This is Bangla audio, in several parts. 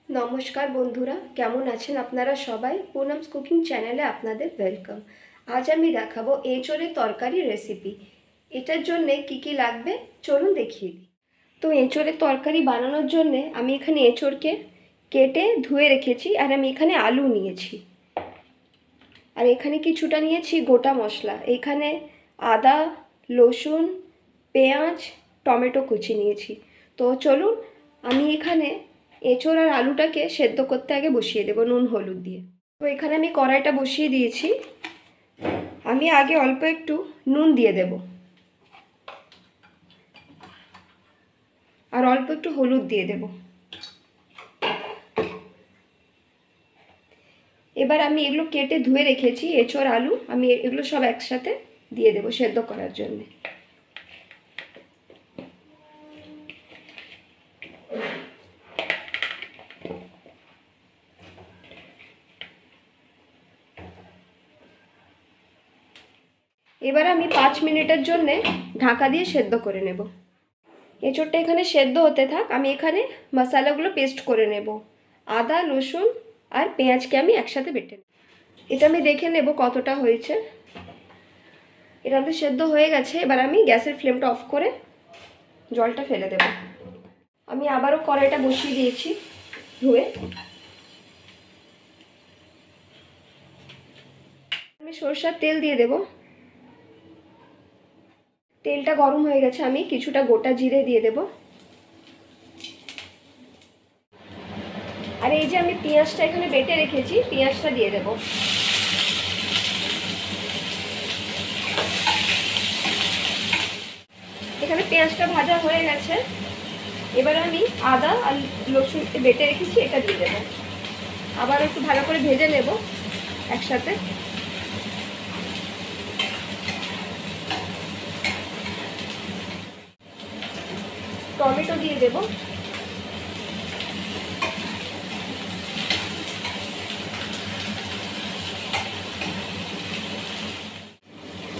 নমস্কার বন্ধুরা, কেমন আছেন আপনারা সবাই? পুনমস কুকিং চ্যানেলে আপনাদের ওয়েলকাম। আজ আমি দেখাবো এঁচোড়ের তরকারি রেসিপি। এটার জন্যে কি কি লাগবে চলুন দেখিয়ে দিই। তো এঁচোড়ের তরকারি বানানোর জন্যে আমি এখানে এঁচোড়কে কেটে ধুয়ে রেখেছি, আর আমি এখানে আলু নিয়েছি, আর এখানে কিছুটা নিয়েছি গোটা মশলা। এখানে আদা, রসুন, পেঁয়াজ, টমেটো কুচি নিয়েছি। তো চলুন আমি এখানে এঁচোড় আর আলুটাকে সেদ্ধ করতে আগে বসিয়ে দেবো নুন হলুদ দিয়ে। তো এখানে আমি কড়াইটা বসিয়ে দিয়েছি। আমি আগে অল্প একটু নুন দিয়ে দেব আর অল্প একটু হলুদ দিয়ে দেব। এবার আমি এগুলো কেটে ধুয়ে রেখেছি এঁচোড় আলু, আমি এগুলো সব একসাথে দিয়ে দেব সেদ্ধ করার জন্য। এবার আমি 5 মিনিটের জন্য ঢাকা দিয়ে সেদ্ধ করে নেব। এঁচোড়টা এখানে সেদ্ধ হতে থাক, আমি এখানে মশলাগুলো পেস্ট করে নেব। আদা, রসুন আর পেঁয়াজকে আমি একসাথে বেটে নেব। এটা আমি দেখে নেব কতটা হয়েছে। এটা তো সেদ্ধ হয়ে গেছে। এবার আমি গ্যাসের ফ্লেমটা অফ করে জলটা ফেলে দেব। আমি আবারও কড়াইটা বসিয়ে দিয়েছি ধুয়ে। আমি সরষের তেল দিয়ে দেব। তেলটা গরম হয়ে গেছে, আমি কিছুটা গোটা জিরে দিয়ে দেব। আর এই যে আমি পেঁয়াজটা এখানে বেটে রেখেছি, পেঁয়াজটা দিয়ে দেব। এখানে পেঁয়াজটা ভাজা হয়ে গেছে। এবার আমি আদা আর রসুন বেটে রেখেছি, এটা দিয়ে দেব। আবার একটু ভালো করে ভেজে নেব একসাথে। টমেটো দিয়ে দেব।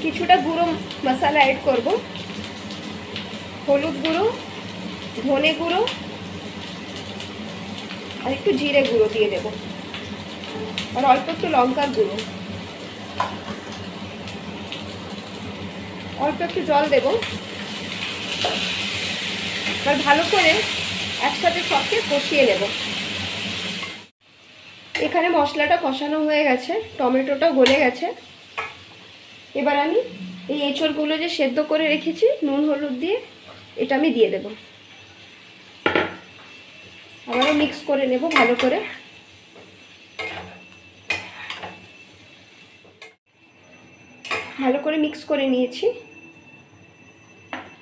কিছুটা গুঁড়ো মশলা অ্যাড করব। হলুদ গুঁড়ো, ধনে গুঁড়ো আর একটু জিরে গুঁড়ো দিয়ে দেব, আর অল্প একটু লঙ্কার গুঁড়ো। অল্প একটু জল দেব। এবার ভালো করে একসাথে সবকে কষিয়ে নেব। এখানে মশলাটা কষানো হয়ে গেছে, টমেটোটাও গলে গেছে। এবার আমি এই এঁচোড়গুলো যে সেদ্ধ করে রেখেছি নুন হলুদ দিয়ে, এটা আমি দিয়ে দেব। আবারও মিক্স করে নেব ভালো করে। ভালো করে মিক্স করে নিয়েছি।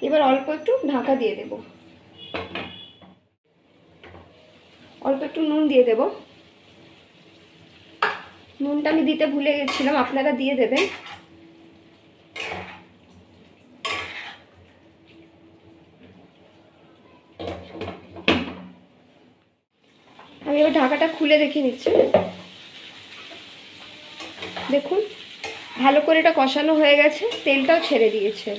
এবার অল্প একটু ঢাকা দিয়ে দেব। অল্প একটু নুন দিয়ে দেব। নুনটা আমি দিতে ভুলে গেছিলাম, আপনারা দিয়ে দেবেন। আমি এবার ঢাকাটা খুলে দেখে নিচ্ছি। দেখুন ভালো করে এটা কষানো হয়ে গেছে, তেলটাও ছেড়ে দিয়েছে।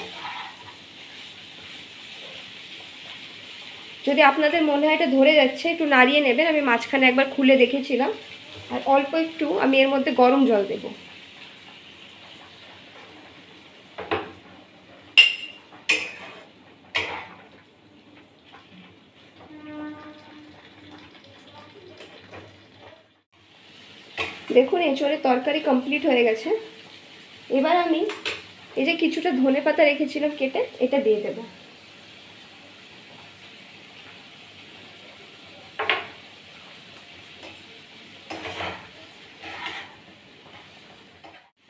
যদি আপনাদের মনে হয় এটা ধরে যাচ্ছে, একটু নাড়িয়ে নেবেন। আমি মাঝখানে একবার খুলে দেখেছিলাম। আর অল্প একটু আমি এর মধ্যে গরম জল দেব। দেখুন এঁচোড়ের তরকারি কমপ্লিট হয়ে গেছে। এবার আমি এই যে কিছুটা ধনেপাতা রেখেছিলাম কেটে, এটা দিয়ে দেব।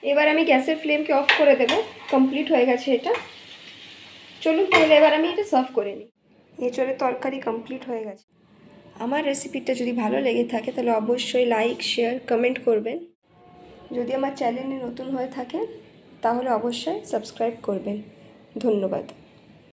এবার আমি গ্যাসের ফ্লেমকে অফ করে দেব। কমপ্লিট হয়ে গেছে এটা। চলুন তাহলে এবার আমি এটা সার্ভ করে নিই। এঁচোড়ের তরকারি কমপ্লিট হয়ে গেছে। আমার রেসিপিটা যদি ভালো লেগে থাকে তাহলে অবশ্যই লাইক, শেয়ার, কমেন্ট করবেন। যদি আমার চ্যানেলে নতুন হয়ে থাকেন তাহলে অবশ্যই সাবস্ক্রাইব করবেন। ধন্যবাদ।